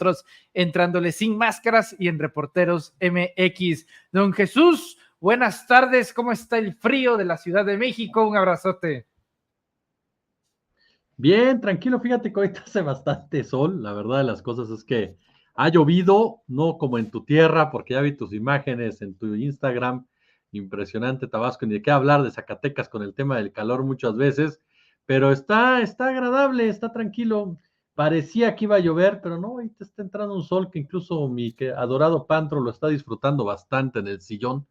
nosotros entrándole sin máscaras y en Reporteros MX. Don Jesús, buenas tardes, ¿cómo está el frío de la Ciudad de México? Un abrazote. Bien, tranquilo, fíjate que ahorita hace bastante sol, la verdad de las cosas es que ha llovido, no como en tu tierra, porque ya vi tus imágenes en tu Instagram, impresionante Tabasco, ni de qué hablar de Zacatecas con el tema del calor muchas veces, pero está agradable, está tranquilo, parecía que iba a llover, pero no, ahorita está entrando un sol que incluso mi adorado Pantro lo está disfrutando bastante en el sillón,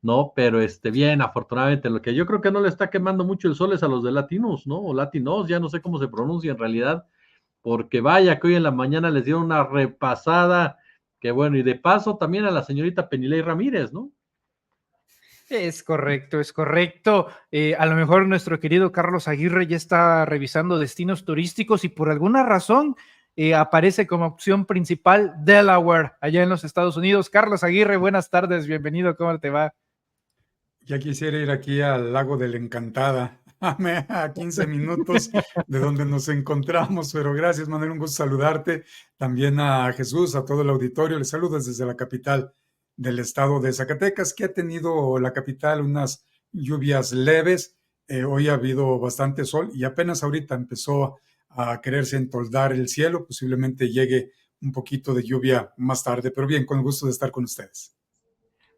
¿no? Pero bien, afortunadamente, lo que yo creo que no le está quemando mucho el sol es a los de Latinos, ¿no? O Latinos, ya no sé cómo se pronuncia en realidad, porque vaya que hoy en la mañana les dieron una repasada, que bueno, y de paso también a la señorita Penilei Ramírez, ¿no? Es correcto, es correcto. A lo mejor nuestro querido Carlos Aguirre ya está revisando destinos turísticos y por alguna razón aparece como opción principal Delaware, allá en los Estados Unidos. Carlos Aguirre, buenas tardes, bienvenido, ¿cómo te va? Ya quisiera ir aquí al lago de la Encantada, a 15 minutos de donde nos encontramos, pero gracias, Manuel, un gusto saludarte. También a Jesús, a todo el auditorio, les saludo desde la capital del estado de Zacatecas, que ha tenido la capital unas lluvias leves. Hoy ha habido bastante sol y apenas ahorita empezó a quererse entoldar el cielo. Posiblemente llegue un poquito de lluvia más tarde, pero bien, con el gusto de estar con ustedes.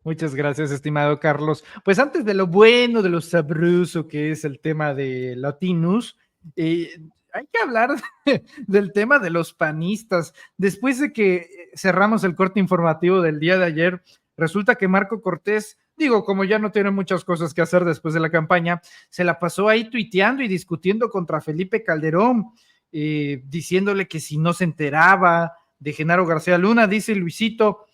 Muchas gracias, estimado Carlos. Pues antes de lo bueno, de lo sabroso que es el tema de Latinus, hay que hablar del tema de los panistas. Después de que cerramos el corte informativo del día de ayer, resulta que Marco Cortés, digo, como ya no tiene muchas cosas que hacer después de la campaña, se la pasó ahí tuiteando y discutiendo contra Felipe Calderón, diciéndole que si no se enteraba de Genaro García Luna, dice Luisito.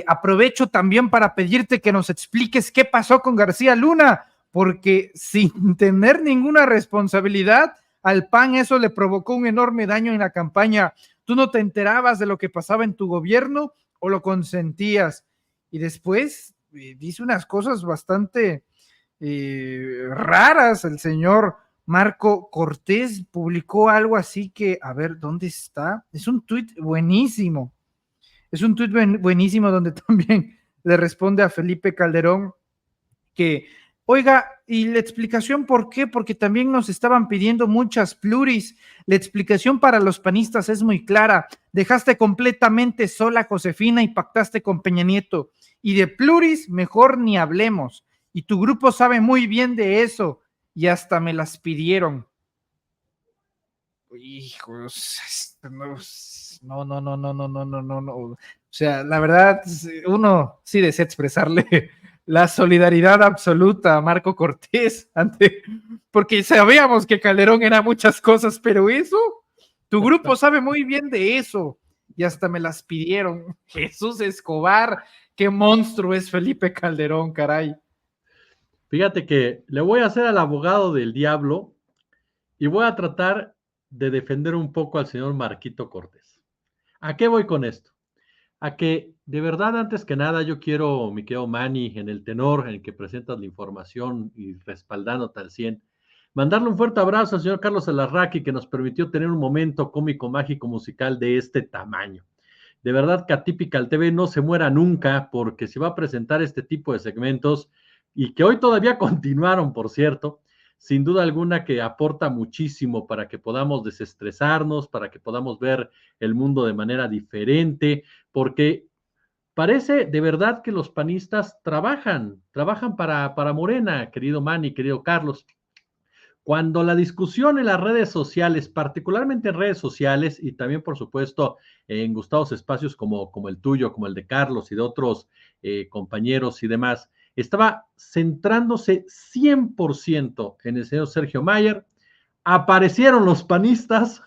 Aprovecho también para pedirte que nos expliques qué pasó con García Luna, porque sin tener ninguna responsabilidad, al PAN eso le provocó un enorme daño en la campaña. ¿Tú no te enterabas de lo que pasaba en tu gobierno o lo consentías? Y después dice unas cosas bastante raras el señor Marco Cortés, publicó algo así que, a ver, ¿dónde está? Es un tuit buenísimo. Es un tuit buenísimo donde también le responde a Felipe Calderón que, oiga, y la explicación por qué, porque también nos estaban pidiendo muchas pluris. La explicación para los panistas es muy clara. Dejaste completamente sola a Josefina y pactaste con Peña Nieto. Y de pluris, mejor ni hablemos. Y tu grupo sabe muy bien de eso. Y hasta me las pidieron. Hijos, no. O sea, la verdad, uno sí desea expresarle la solidaridad absoluta a Marco Cortés, porque sabíamos que Calderón era muchas cosas, pero eso, tu grupo sabe muy bien de eso, y hasta me las pidieron. Jesús Escobar, qué monstruo es Felipe Calderón, caray. Fíjate que le voy a hacer al abogado del diablo y voy a tratar de defender un poco al señor Marquito Cortés. ¿A qué voy con esto? A que de verdad, antes que nada, yo quiero, mi querido Manny, en el tenor en el que presentas la información y respaldándote al 100, mandarle un fuerte abrazo al señor Carlos Alarraqui, que nos permitió tener un momento cómico, mágico, musical de este tamaño. De verdad que Atypical TV no se muera nunca, porque si va a presentar este tipo de segmentos, y que hoy todavía continuaron, por cierto, sin duda alguna que aporta muchísimo para que podamos desestresarnos, para que podamos ver el mundo de manera diferente, porque parece de verdad que los panistas trabajan para Morena, querido Manny, querido Carlos. Cuando la discusión en las redes sociales, particularmente en redes sociales y también, por supuesto, en gustados espacios como el tuyo, como el de Carlos y de otros compañeros y demás, estaba centrándose 100% en el señor Sergio Mayer, aparecieron los panistas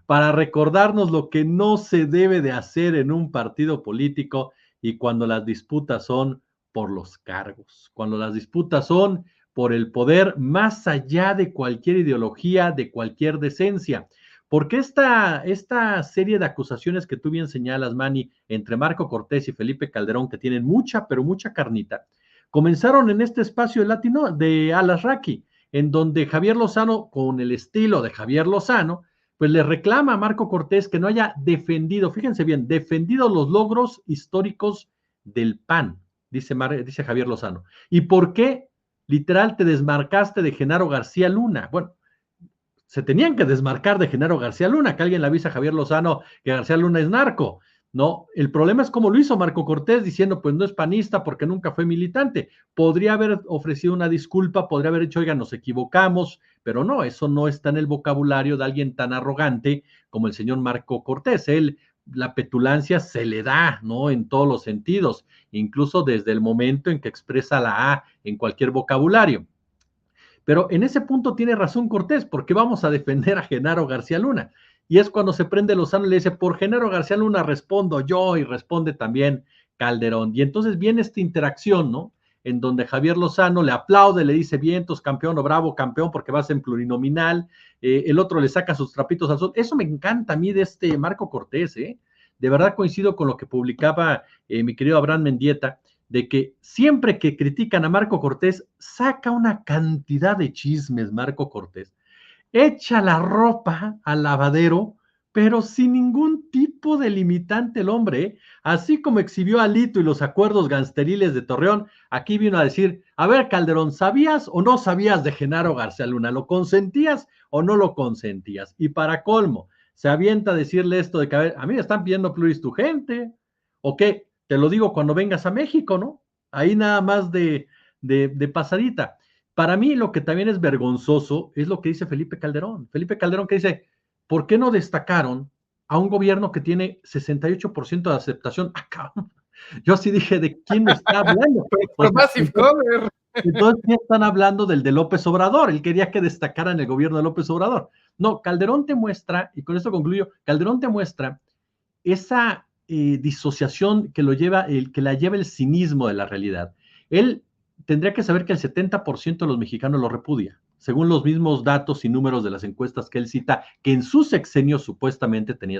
para recordarnos lo que no se debe de hacer en un partido político y cuando las disputas son por los cargos, cuando las disputas son por el poder más allá de cualquier ideología, de cualquier decencia. Porque esta serie de acusaciones que tú bien señalas, Manny, entre Marco Cortés y Felipe Calderón, que tienen mucha, pero mucha carnita, comenzaron en este espacio latino de Alarraqui, en donde Javier Lozano, con el estilo de Javier Lozano, pues le reclama a Marco Cortés que no haya defendido, fíjense bien, defendido los logros históricos del PAN, dice Javier Lozano. ¿Y por qué, literal, te desmarcaste de Genaro García Luna? Bueno, se tenían que desmarcar de Genaro García Luna, que alguien le avisa a Javier Lozano que García Luna es narco. No, el problema es cómo lo hizo Marco Cortés, diciendo, pues no es panista porque nunca fue militante. Podría haber ofrecido una disculpa, podría haber dicho, oiga, nos equivocamos, pero no, eso no está en el vocabulario de alguien tan arrogante como el señor Marco Cortés. Él, la petulancia se le da, ¿no? En todos los sentidos, incluso desde el momento en que expresa la A en cualquier vocabulario. Pero en ese punto tiene razón Cortés, porque vamos a defender a Genaro García Luna. Y es cuando se prende Lozano y le dice, por Genaro García Luna respondo yo, y responde también Calderón. Y entonces viene esta interacción, ¿no? En donde Javier Lozano le aplaude, le dice, vientos, campeón, o bravo, campeón, porque vas en plurinominal. El otro le saca sus trapitos al sol. Eso me encanta a mí de este Marco Cortés, ¿eh? De verdad coincido con lo que publicaba mi querido Abraham Mendieta, de que siempre que critican a Marco Cortés, saca una cantidad de chismes Marco Cortés. Echa la ropa al lavadero, pero sin ningún tipo de limitante el hombre, ¿eh? Así como exhibió a Lito y los acuerdos gangsteriles de Torreón, aquí vino a decir, a ver, Calderón, ¿sabías o no sabías de Genaro García Luna? ¿Lo consentías o no lo consentías? Y para colmo, se avienta a decirle esto de que, a mí me están pidiendo pluris tu gente, ¿o qué? Te lo digo cuando vengas a México, ¿no? Ahí nada más de pasadita. Para mí lo que también es vergonzoso es lo que dice Felipe Calderón. Felipe Calderón que dice, ¿por qué no destacaron a un gobierno que tiene 68% de aceptación? Ah, yo sí dije, ¿de quién me está hablando? Entonces, ¿qué están hablando del de López Obrador? Él quería que destacaran el gobierno de López Obrador. No, Calderón te muestra, y con esto concluyo, Calderón te muestra esa disociación que la lleva el cinismo de la realidad. Él tendría que saber que el 70% de los mexicanos lo repudia, según los mismos datos y números de las encuestas que él cita, que en su sexenio supuestamente tenía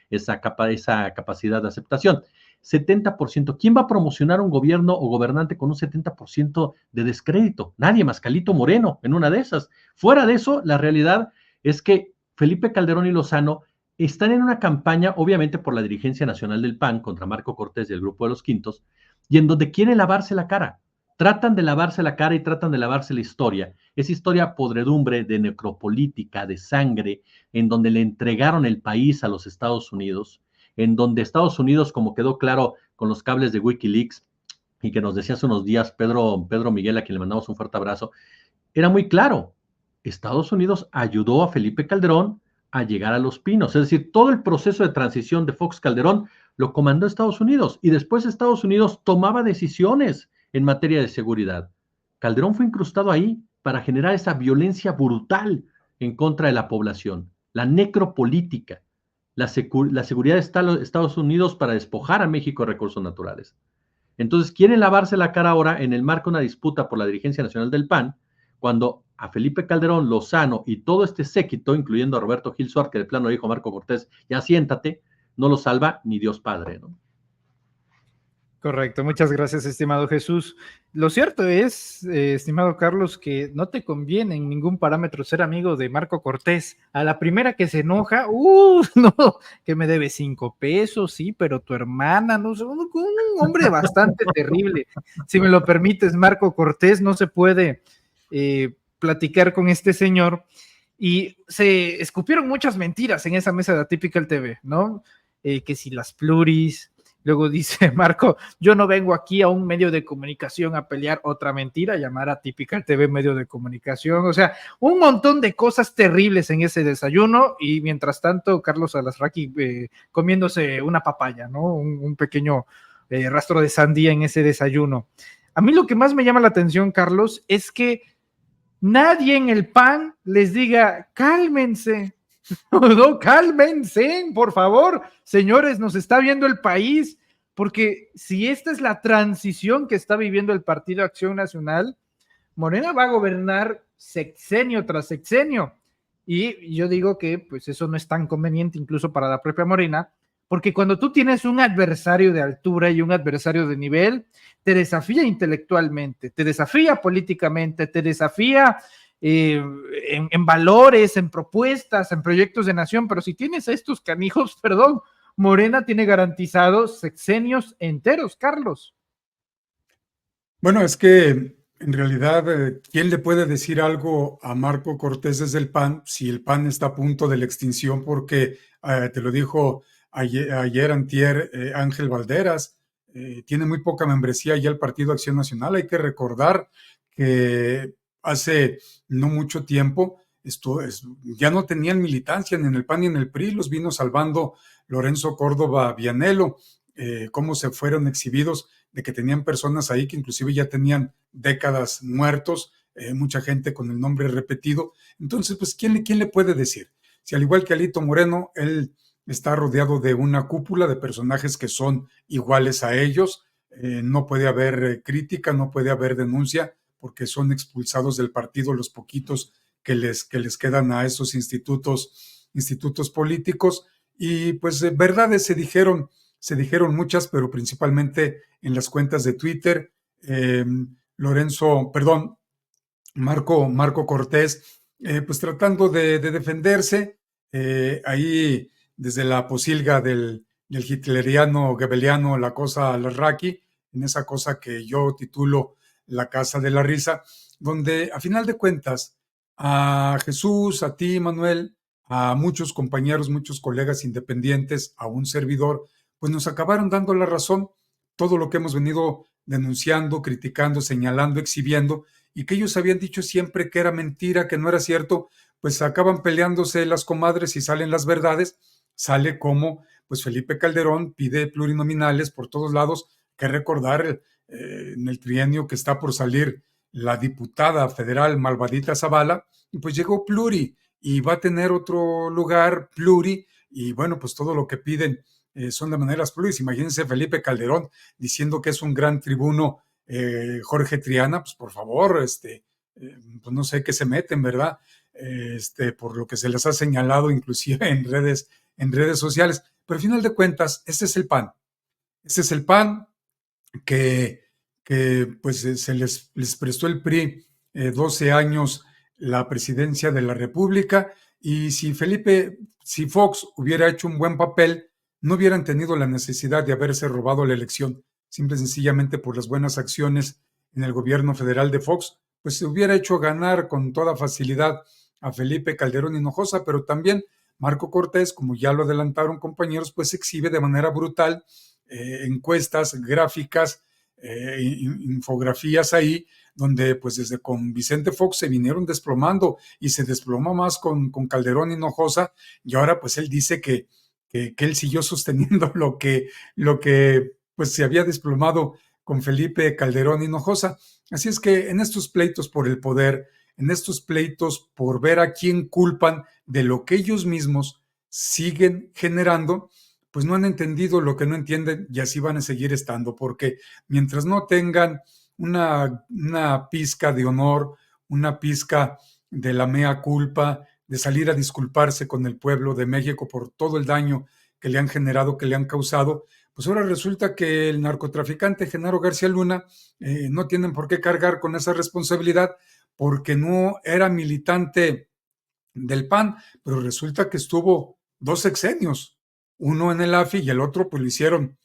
esa capacidad de aceptación. 70%. ¿Quién va a promocionar un gobierno o gobernante con un 70% de descrédito? Nadie más, Calito Moreno, en una de esas. Fuera de eso, la realidad es que Felipe Calderón y Lozano están en una campaña, obviamente por la dirigencia nacional del PAN, contra Marco Cortés y el Grupo de los Quintos, y en donde quieren lavarse la cara. Tratan de lavarse la cara y tratan de lavarse la historia. Esa historia podredumbre de necropolítica, de sangre, en donde le entregaron el país a los Estados Unidos, en donde Estados Unidos, como quedó claro con los cables de Wikileaks, y que nos decía hace unos días Pedro Miguel, a quien le mandamos un fuerte abrazo, era muy claro. Estados Unidos ayudó a Felipe Calderón a llegar a Los Pinos. Es decir, todo el proceso de transición de Fox Calderón lo comandó Estados Unidos y después Estados Unidos tomaba decisiones en materia de seguridad. Calderón fue incrustado ahí para generar esa violencia brutal en contra de la población, la necropolítica, la seguridad de Estados Unidos para despojar a México de recursos naturales. Entonces quieren lavarse la cara ahora en el marco de una disputa por la dirigencia nacional del PAN, cuando a Felipe Calderón, Lozano y todo este séquito, incluyendo a Roberto Gil Suárez, que de plano dijo Marco Cortés, ya siéntate, no lo salva ni Dios Padre, ¿no? Correcto, muchas gracias, estimado Jesús. Lo cierto es, estimado Carlos, que no te conviene en ningún parámetro ser amigo de Marco Cortés. A la primera que se enoja, no, que me debe 5 pesos, sí, pero tu hermana, no, un hombre bastante terrible. Si me lo permites, Marco Cortés, no se puede platicar con este señor. Y se escupieron muchas mentiras en esa mesa de Atypical TV, ¿no? Que si las pluris. Luego dice Marco, yo no vengo aquí a un medio de comunicación a pelear, otra mentira, llamar a Atypical TV medio de comunicación, o sea, un montón de cosas terribles en ese desayuno y mientras tanto Carlos Alasraqui comiéndose una papaya, ¿no? Un pequeño rastro de sandía en ese desayuno. A mí lo que más me llama la atención, Carlos, es que nadie en el PAN les diga, cálmense. No, cálmense, por favor, señores, nos está viendo el país, porque si esta es la transición que está viviendo el Partido Acción Nacional, Morena va a gobernar sexenio tras sexenio, y yo digo que pues eso no es tan conveniente incluso para la propia Morena, porque cuando tú tienes un adversario de altura y un adversario de nivel, te desafía intelectualmente, te desafía políticamente, te desafía en valores, en propuestas, en proyectos de nación, pero si tienes a estos canijos, perdón, Morena tiene garantizados sexenios enteros, Carlos. Bueno, es que en realidad, ¿quién le puede decir algo a Marco Cortés desde el PAN si el PAN está a punto de la extinción? Porque te lo dijo ayer antier, Ángel Valderas, tiene muy poca membresía ya el Partido Acción Nacional. Hay que recordar que hace no mucho tiempo ya no tenían militancia ni en el PAN ni en el PRI, los vino salvando Lorenzo Córdoba Vianello, cómo se fueron exhibidos de que tenían personas ahí que inclusive ya tenían décadas muertos, mucha gente con el nombre repetido. Entonces, pues, ¿quién le puede decir? Si al igual que Alito Moreno, él está rodeado de una cúpula de personajes que son iguales a ellos, no puede haber crítica, no puede haber denuncia, porque son expulsados del partido los poquitos que les quedan a esos institutos políticos. Y pues verdades se dijeron muchas, pero principalmente en las cuentas de Twitter. Marco Cortés, pues tratando de defenderse, ahí desde la posilga del hitleriano Goebbeliano, la cosa Larraqui, en esa cosa que yo titulo La Casa de la Risa, donde a final de cuentas a Jesús, a ti, Manuel, a muchos compañeros, muchos colegas independientes, a un servidor, pues nos acabaron dando la razón, todo lo que hemos venido denunciando, criticando, señalando, exhibiendo, y que ellos habían dicho siempre que era mentira, que no era cierto, pues acaban peleándose las comadres y salen las verdades, sale como pues Felipe Calderón pide plurinominales por todos lados, que recordar en el trienio que está por salir la diputada federal Malvadita Zavala, pues llegó pluri y va a tener otro lugar pluri, y bueno, pues todo lo que piden son de maneras pluris. Imagínense Felipe Calderón diciendo que es un gran tribuno, Jorge Triana, pues por favor, pues no sé qué se meten, ¿verdad? Por lo que se les ha señalado inclusive en redes sociales. Pero al final de cuentas, este es el PAN. Este es el PAN que pues se les prestó el PRI 12 años la presidencia de la República, y si Fox hubiera hecho un buen papel, no hubieran tenido la necesidad de haberse robado la elección, simple y sencillamente por las buenas acciones en el gobierno federal de Fox, pues se hubiera hecho ganar con toda facilidad a Felipe Calderón Hinojosa, pero también Marco Cortés, como ya lo adelantaron compañeros, pues exhibe de manera brutal encuestas, gráficas, infografías ahí, donde pues desde con Vicente Fox se vinieron desplomando y se desploma más con Calderón Hinojosa, y ahora pues él dice que él siguió sosteniendo lo que pues se había desplomado con Felipe Calderón Hinojosa. Así es que en estos pleitos por el poder, en estos pleitos por ver a quién culpan de lo que ellos mismos siguen generando, pues no han entendido lo que no entienden, y así van a seguir estando, porque mientras no tengan una pizca de honor, una pizca de la mea culpa, de salir a disculparse con el pueblo de México por todo el daño que le han generado, que le han causado, pues ahora resulta que el narcotraficante Genaro García Luna no tienen por qué cargar con esa responsabilidad, porque no era militante del PAN, pero resulta que estuvo 2 sexenios, uno en el AFI y el otro pues lo hicieron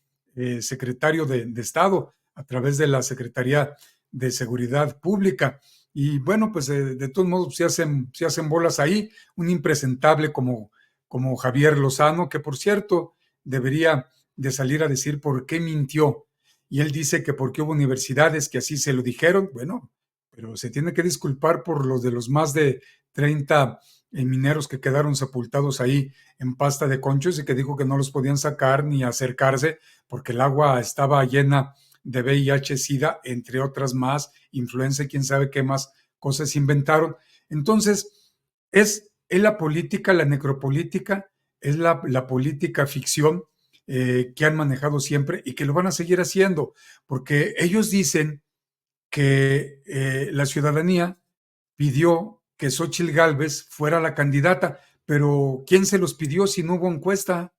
secretario de Estado a través de la Secretaría de Seguridad Pública. Y bueno, pues de todos modos se hacen bolas ahí, un impresentable como Javier Lozano, que por cierto debería de salir a decir por qué mintió. Y él dice que porque hubo universidades que así se lo dijeron, bueno, pero se tiene que disculpar por los de los más de 30 mineros que quedaron sepultados ahí en pasta de conchos, y que dijo que no los podían sacar ni acercarse porque el agua estaba llena de VIH-Sida, entre otras más, influenza y quién sabe qué más cosas inventaron. Entonces, es la política, la necropolítica, es la política ficción que han manejado siempre y que lo van a seguir haciendo, porque ellos dicen que la ciudadanía pidió que Xóchitl Gálvez fuera la candidata, pero ¿quién se los pidió si no hubo encuesta?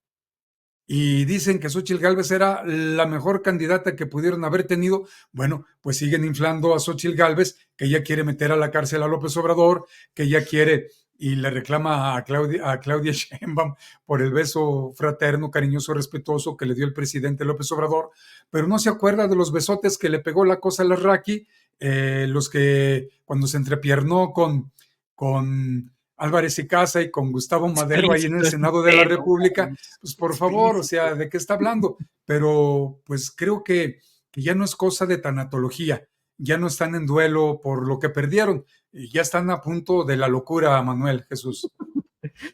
y dicen que Xóchitl Gálvez era la mejor candidata que pudieron haber tenido. Bueno, pues siguen inflando a Xóchitl Gálvez, que ella quiere meter a la cárcel a López Obrador, que ella quiere y le reclama a Claudia Sheinbaum por el beso fraterno, cariñoso, respetuoso que le dio el presidente López Obrador, pero no se acuerda de los besotes que le pegó la cosa a Larraqui, los que cuando se entrepiernó con Álvarez y Casa y con Gustavo Madero ahí en el Senado de la República, pues por favor, o sea, ¿de qué está hablando? Pero pues creo que ya no es cosa de tanatología, ya no están en duelo por lo que perdieron, y ya están a punto de la locura, Manuel Jesús.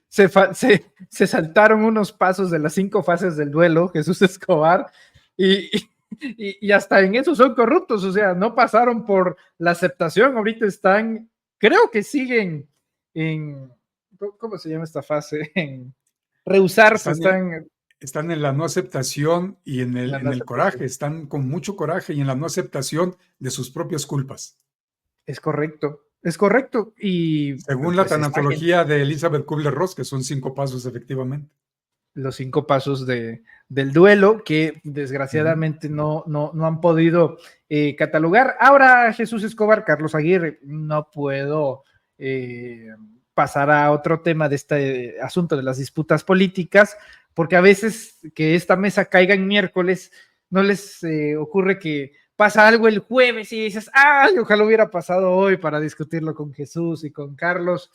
Se saltaron unos pasos de las 5 fases del duelo, Jesús Escobar, y hasta en eso son corruptos, o sea, no pasaron por la aceptación, ahorita están, creo que siguen en, ¿cómo se llama esta fase? En rehusarse, están en la no aceptación y en el coraje, están con mucho coraje y en la no aceptación de sus propias culpas. Es correcto. Y según la tanatología de Elizabeth Kubler-Ross, que son 5 pasos efectivamente. Los 5 pasos del duelo que desgraciadamente no han podido catalogar. Ahora, Jesús Escobar, Carlos Aguirre, no puedo pasar a otro tema de este asunto de las disputas políticas, porque a veces que esta mesa caiga en miércoles, no les ocurre que pasa algo el jueves y dices, ¡ay, ojalá hubiera pasado hoy para discutirlo con Jesús y con Carlos!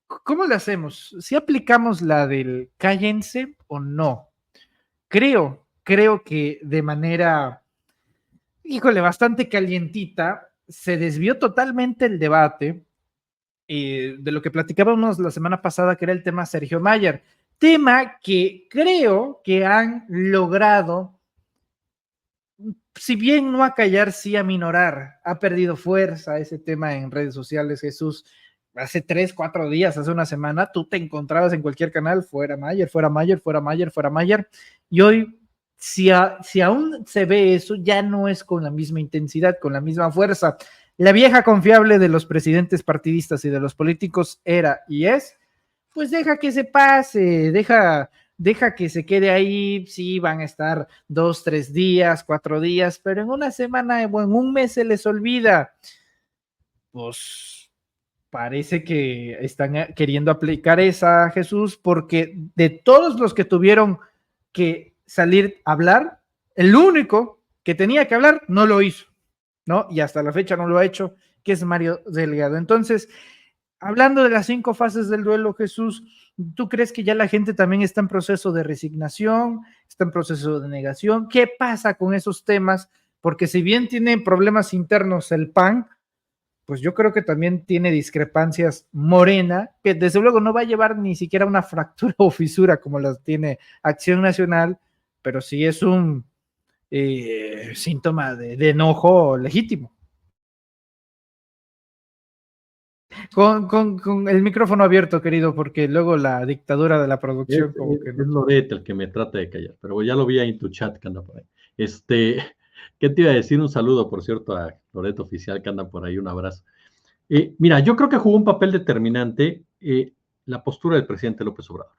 ¿Cómo le hacemos? ¿Si aplicamos la del cállense o no? Creo que de manera, híjole, bastante calientita, se desvió totalmente el debate de lo que platicábamos la semana pasada, que era el tema Sergio Mayer, tema que creo que han logrado, si bien no acallar, sí aminorar. Ha perdido fuerza ese tema en redes sociales, Jesús. Hace 3, 4 días, hace una semana, tú te encontrabas en cualquier canal, fuera Mayer, y hoy, si aún se ve eso, ya no es con la misma intensidad, con la misma fuerza. La vieja confiable de los presidentes partidistas y de los políticos era y es, pues deja que se pase, deja que se quede ahí, sí, van a estar 2, 3 días, 4 días, pero en una semana o en un mes se les olvida. Pues parece que están queriendo aplicar esa, Jesús, porque de todos los que tuvieron que salir a hablar, el único que tenía que hablar no lo hizo, ¿no? Y hasta la fecha no lo ha hecho, que es Mario Delgado. Entonces, hablando de las 5 fases del duelo, Jesús, ¿tú crees que ya la gente también está en proceso de resignación, está en proceso de negación? ¿Qué pasa con esos temas? Porque si bien tiene problemas internos el PAN, pues yo creo que también tiene discrepancias Morena, que desde luego no va a llevar ni siquiera una fractura o fisura como las tiene Acción Nacional, pero sí es un síntoma de enojo legítimo. Con el micrófono abierto, querido, porque luego la dictadura de la producción es Loret el que me trata de callar, pero ya lo vi ahí en tu chat que anda por ahí. ¿Qué te iba a decir? Un saludo, por cierto, a Loret Oficial que anda por ahí, un abrazo. Mira, yo creo que jugó un papel determinante la postura del presidente López Obrador.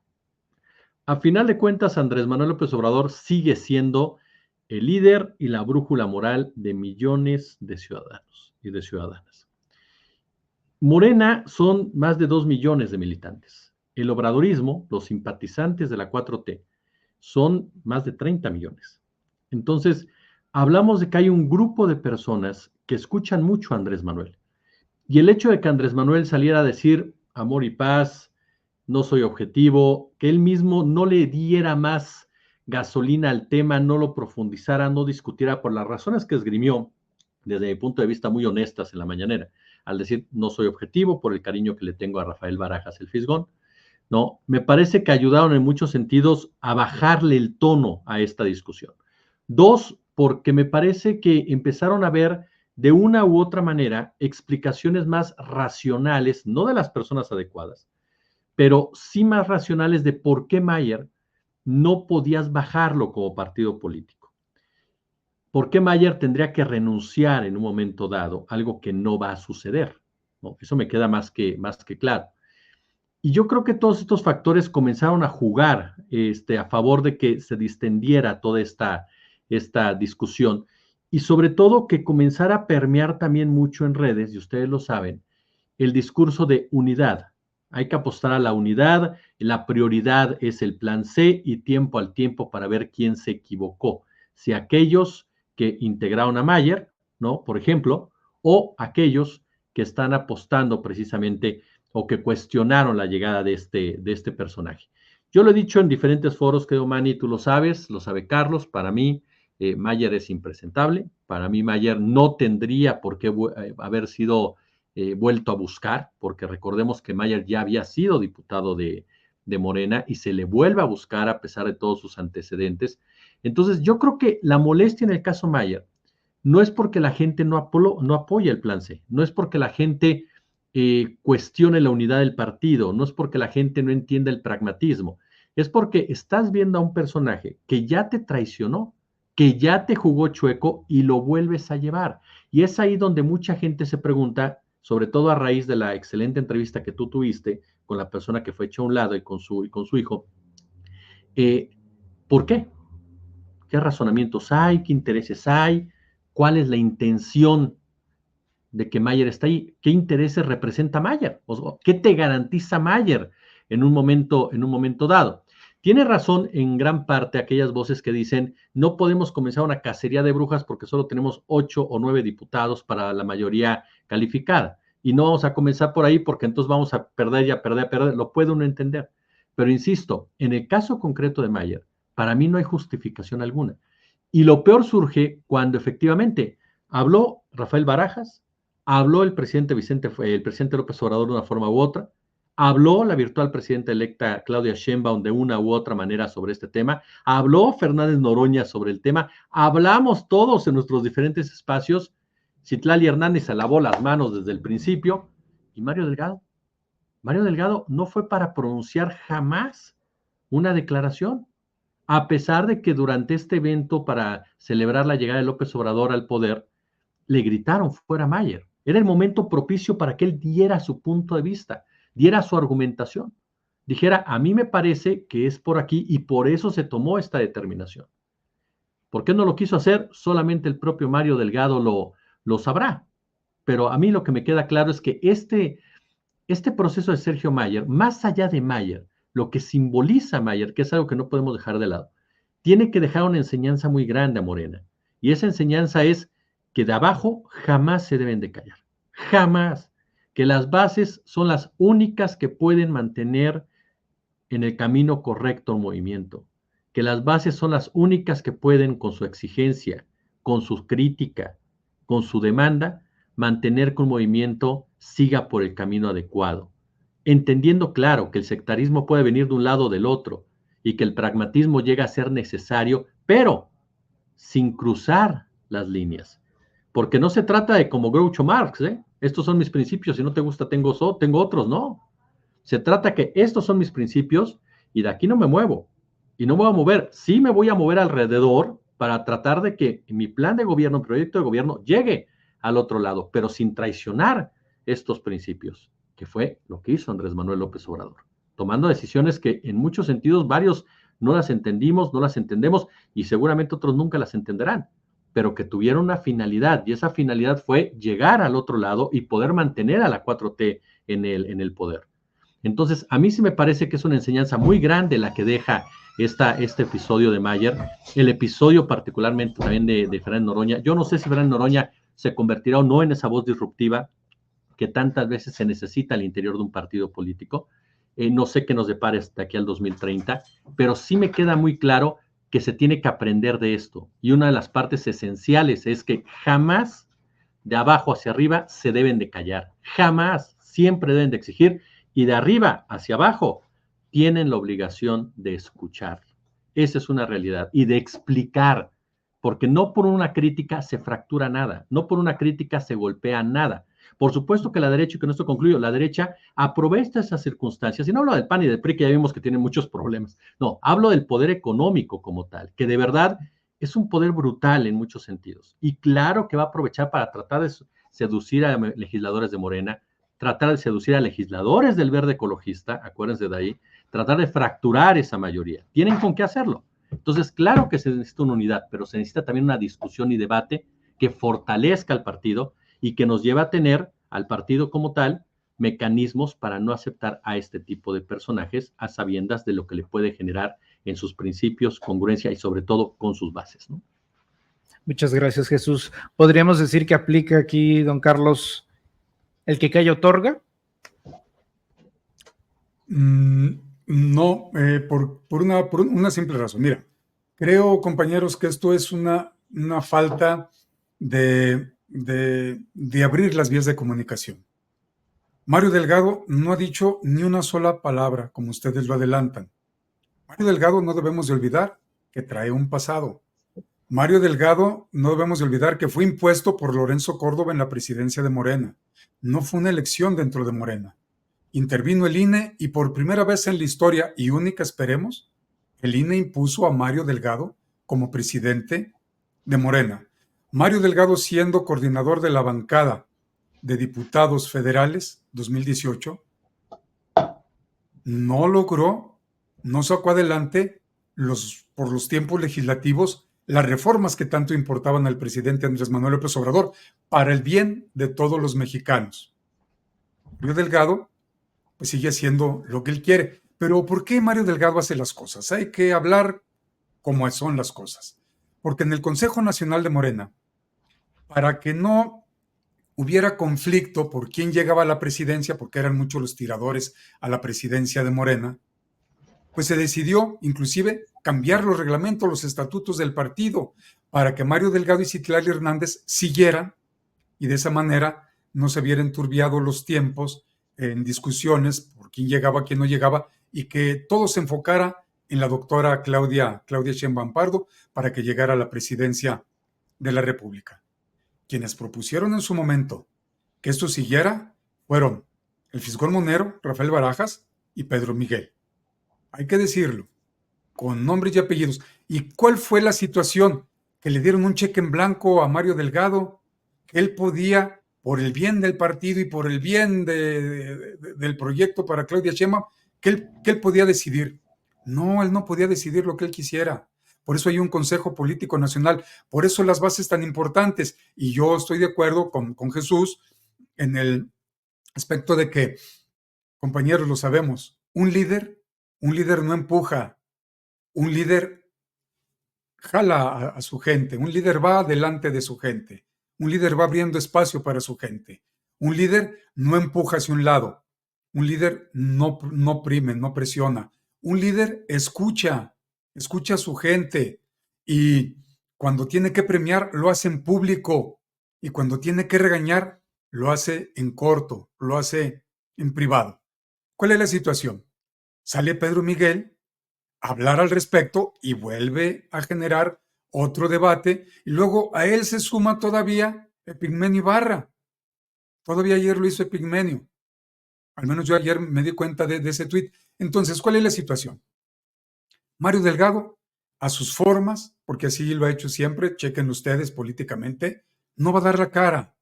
A final de cuentas, Andrés Manuel López Obrador sigue siendo el líder y la brújula moral de millones de ciudadanos y de ciudadanas. Morena son más de 2 millones de militantes. El obradorismo, los simpatizantes de la 4T, son más de 30 millones. Entonces, hablamos de que hay un grupo de personas que escuchan mucho a Andrés Manuel. Y el hecho de que Andrés Manuel saliera a decir amor y paz, no soy objetivo, que él mismo no le diera más gasolina al tema, no lo profundizara, no discutiera por las razones que esgrimió, desde mi punto de vista muy honestas en la mañanera, al decir no soy objetivo por el cariño que le tengo a Rafael Barajas el Fisgón, ¿no? Me parece que ayudaron en muchos sentidos a bajarle el tono a esta discusión. 2, porque me parece que empezaron a ver de una u otra manera explicaciones más racionales, no de las personas adecuadas, pero sí más racionales de por qué Mayer no podías bajarlo como partido político. ¿Por qué Mayer tendría que renunciar en un momento dado? Algo que no va a suceder, ¿no? Eso me queda más que claro. Y yo creo que todos estos factores comenzaron a jugar a favor de que se distendiera toda esta discusión y sobre todo que comenzara a permear también mucho en redes, y ustedes lo saben, el discurso de unidad. Hay que apostar a la unidad, la prioridad es el plan C y tiempo al tiempo para ver quién se equivocó. Si aquellos que integraron a Mayer, ¿no? Por ejemplo, o aquellos que están apostando precisamente o que cuestionaron la llegada de este personaje. Yo lo he dicho en diferentes foros, creo, Manny, tú lo sabes, lo sabe Carlos, para mí Mayer es impresentable, para mí Mayer no tendría por qué haber sido vuelto a buscar, porque recordemos que Mayer ya había sido diputado de Morena y se le vuelve a buscar a pesar de todos sus antecedentes. Entonces, yo creo que la molestia en el caso Mayer no es porque la gente no apoya el plan C, no es porque la gente cuestione la unidad del partido, no es porque la gente no entienda el pragmatismo, es porque estás viendo a un personaje que ya te traicionó, que ya te jugó chueco y lo vuelves a llevar. Y es ahí donde mucha gente se pregunta, sobre todo a raíz de la excelente entrevista que tú tuviste con la persona que fue hecha a un lado y con su hijo, ¿por qué? ¿Qué razonamientos hay? ¿Qué intereses hay? ¿Cuál es la intención de que Mayer está ahí? ¿Qué intereses representa Mayer? ¿Qué te garantiza Mayer en un momento dado? Tiene razón en gran parte aquellas voces que dicen no podemos comenzar una cacería de brujas porque solo tenemos 8 o 9 diputados para la mayoría calificada. Y no vamos a comenzar por ahí porque entonces vamos a perder y a perder. Lo puede uno entender. Pero insisto, en el caso concreto de Mayer, para mí no hay justificación alguna. Y lo peor surge cuando efectivamente habló Rafael Barajas, habló el presidente López Obrador de una forma u otra, habló la virtual presidenta electa Claudia Sheinbaum de una u otra manera sobre este tema, habló Fernández Noroña sobre el tema, hablamos todos en nuestros diferentes espacios, Citlali Hernández se lavó las manos desde el principio, y Mario Delgado no fue para pronunciar jamás una declaración, a pesar de que durante este evento para celebrar la llegada de López Obrador al poder, le gritaron fuera Mayer. Era el momento propicio para que él diera su punto de vista, diera su argumentación, dijera, a mí me parece que es por aquí y por eso se tomó esta determinación. ¿Por qué no lo quiso hacer? Solamente el propio Mario Delgado lo sabrá. Pero a mí lo que me queda claro es que este proceso de Sergio Mayer, más allá de Mayer, lo que simboliza Mayer, que es algo que no podemos dejar de lado, tiene que dejar una enseñanza muy grande a Morena. Y esa enseñanza es que de abajo jamás se deben de callar. Jamás. Que las bases son las únicas que pueden mantener en el camino correcto un movimiento. Que las bases son las únicas que pueden, con su exigencia, con su crítica, con su demanda, mantener que un movimiento siga por el camino adecuado. Entendiendo, claro, que el sectarismo puede venir de un lado o del otro y que el pragmatismo llega a ser necesario, pero sin cruzar las líneas. Porque no se trata de como Groucho Marx, estos son mis principios, si no te gusta tengo otros, no. Se trata que estos son mis principios y de aquí no me muevo. Y no me voy a mover, sí me voy a mover alrededor para tratar de que mi plan de gobierno, mi proyecto de gobierno llegue al otro lado, pero sin traicionar estos principios, que fue lo que hizo Andrés Manuel López Obrador, tomando decisiones que en muchos sentidos varios no las entendimos, no las entendemos y seguramente otros nunca las entenderán, pero que tuvieron una finalidad y esa finalidad fue llegar al otro lado y poder mantener a la 4T en el poder. Entonces, a mí sí me parece que es una enseñanza muy grande la que deja este episodio de Mayer, el episodio particularmente también de Fernández Noroña. Yo no sé si Fernández Noroña se convertirá o no en esa voz disruptiva que tantas veces se necesita al interior de un partido político. No sé qué nos depare hasta aquí al 2030, pero sí me queda muy claro que se tiene que aprender de esto. Y una de las partes esenciales es que jamás de abajo hacia arriba se deben de callar. Jamás, siempre deben de exigir. Y de arriba hacia abajo tienen la obligación de escuchar. Esa es una realidad. Y de explicar, porque no por una crítica se fractura nada, no por una crítica se golpea nada. Por supuesto que la derecha, y con esto concluyo, la derecha aprovecha esas circunstancias. Y no hablo del PAN y del PRI, que ya vimos que tienen muchos problemas. No, hablo del poder económico como tal, que de verdad es un poder brutal en muchos sentidos. Y claro que va a aprovechar para tratar de seducir a legisladores de Morena, tratar de seducir a legisladores del verde ecologista, acuérdense de ahí, tratar de fracturar esa mayoría. Tienen con qué hacerlo. Entonces, claro que se necesita una unidad, pero se necesita también una discusión y debate que fortalezca al partido y que nos lleve a tener al partido como tal mecanismos para no aceptar a este tipo de personajes a sabiendas de lo que le puede generar en sus principios, congruencia y sobre todo con sus bases, ¿no? Muchas gracias, Jesús. ¿Podríamos decir que aplica aquí, don Carlos, el que calla otorga? No, por una simple razón. Mira, creo, compañeros, que esto es una falta de abrir las vías de comunicación. Mario Delgado no ha dicho ni una sola palabra, como ustedes lo adelantan. Mario Delgado, no debemos de olvidar que trae un pasado. Mario Delgado, no debemos de olvidar que fue impuesto por Lorenzo Córdoba en la presidencia de Morena. No fue una elección dentro de Morena. Intervino el INE y por primera vez en la historia, y única esperemos, el INE impuso a Mario Delgado como presidente de Morena. Mario Delgado, siendo coordinador de la bancada de diputados federales 2018, no logró, no sacó adelante por los tiempos legislativos las reformas que tanto importaban al presidente Andrés Manuel López Obrador para el bien de todos los mexicanos. Mario Delgado pues sigue haciendo lo que él quiere. Pero ¿por qué Mario Delgado hace las cosas? Hay que hablar cómo son las cosas. Porque en el Consejo Nacional de Morena, para que no hubiera conflicto por quién llegaba a la presidencia, porque eran muchos los tiradores a la presidencia de Morena, pues se decidió inclusive cambiar los reglamentos, los estatutos del partido, para que Mario Delgado y Citlali Hernández siguieran y de esa manera no se vieran enturbiados los tiempos en discusiones por quién llegaba, quién no llegaba, y que todo se enfocara en la doctora Claudia Sheinbaum Pardo para que llegara a la presidencia de la República. Quienes propusieron en su momento que esto siguiera fueron el fiscal Monero, Rafael Barajas y Pedro Miguel. Hay que decirlo, con nombres y apellidos. ¿Y cuál fue la situación? Que le dieron un cheque en blanco a Mario Delgado, que él podía, por el bien del partido y por el bien del proyecto para Claudia Sheinbaum, que él podía decidir. No, él no podía decidir lo que él quisiera. Por eso hay un Consejo Político Nacional, por eso las bases tan importantes. Y yo estoy de acuerdo con Jesús en el aspecto de que, compañeros, lo sabemos, un líder no empuja, un líder jala a su gente, un líder va delante de su gente, un líder va abriendo espacio para su gente, un líder no empuja hacia un lado, un líder no oprime, no presiona, un líder escucha a su gente y cuando tiene que premiar lo hace en público y cuando tiene que regañar lo hace en corto, lo hace en privado. ¿Cuál es la situación? Sale Pedro Miguel a hablar al respecto y vuelve a generar otro debate y luego a él se suma todavía Epigmenio Ibarra. Todavía ayer lo hizo Epigmenio. Al menos yo ayer me di cuenta de ese tuit. Entonces, ¿cuál es la situación? Mario Delgado, a sus formas, porque así lo ha hecho siempre, chequen ustedes políticamente, no va a dar la cara.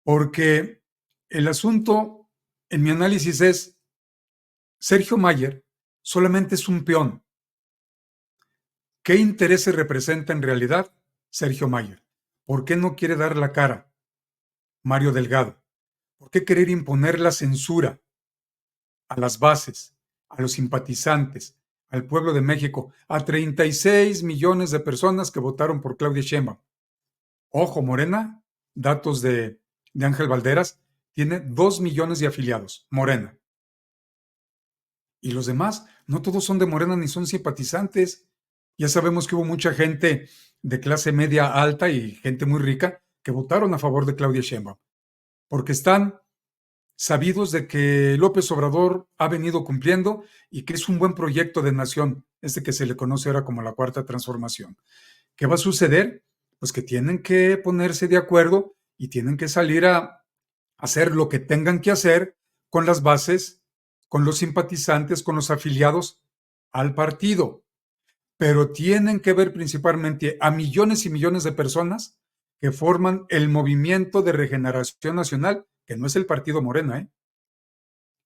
Porque el asunto, en mi análisis, es Sergio Mayer solamente es un peón. ¿Qué intereses representa en realidad Sergio Mayer? ¿Por qué no quiere dar la cara Mario Delgado? ¿Por qué querer imponer la censura a las bases, a los simpatizantes, al pueblo de México, a 36 millones de personas que votaron por Claudia Sheinbaum? Ojo, Morena, datos de Ángel Valderas, tiene 2 millones de afiliados, Morena. Y los demás, no todos son de Morena ni son simpatizantes. Ya sabemos que hubo mucha gente de clase media alta y gente muy rica que votaron a favor de Claudia Sheinbaum, porque están sabidos de que López Obrador ha venido cumpliendo y que es un buen proyecto de nación, que se le conoce ahora como la Cuarta Transformación. ¿Qué va a suceder? Pues que tienen que ponerse de acuerdo y tienen que salir a hacer lo que tengan que hacer con las bases, con los simpatizantes, con los afiliados al partido. Pero tienen que ver principalmente a millones y millones de personas que forman el Movimiento de Regeneración Nacional, que no es el partido Morena, ¿eh?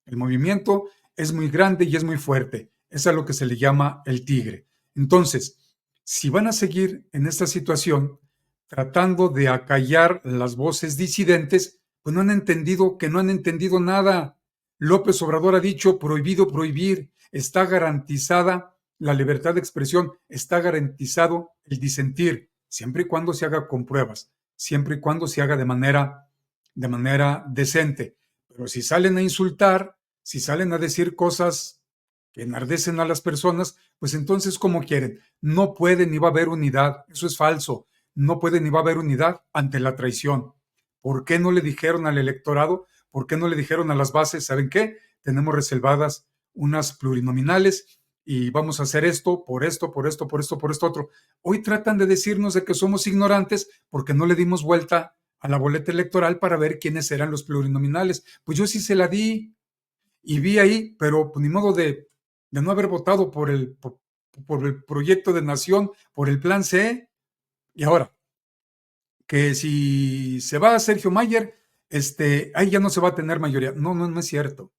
El movimiento es muy grande y es muy fuerte. Es a lo que se le llama el tigre. Entonces, si van a seguir en esta situación, tratando de acallar las voces disidentes, pues no han entendido que no han entendido nada. López Obrador ha dicho prohibido prohibir, está garantizada la libertad de expresión, está garantizado el disentir, siempre y cuando se haga con pruebas, siempre y cuando se haga de manera decente. Pero si salen a insultar, si salen a decir cosas que enardecen a las personas, pues entonces, ¿cómo quieren? No puede ni va a haber unidad, eso es falso. No puede ni va a haber unidad ante la traición. ¿Por qué no le dijeron al electorado? ¿Por qué no le dijeron a las bases? ¿Saben qué? Tenemos reservadas unas plurinominales y vamos a hacer esto, por esto, por esto, por esto, por esto otro. Hoy tratan de decirnos de que somos ignorantes porque no le dimos vuelta a la boleta electoral para ver quiénes eran los plurinominales. Pues yo sí se la di y vi ahí, pero pues, ni modo de no haber votado por el proyecto de nación, por el plan C. Y ahora, que si se va a Sergio Mayer, ahí ya no se va a tener mayoría. No, no, no es cierto.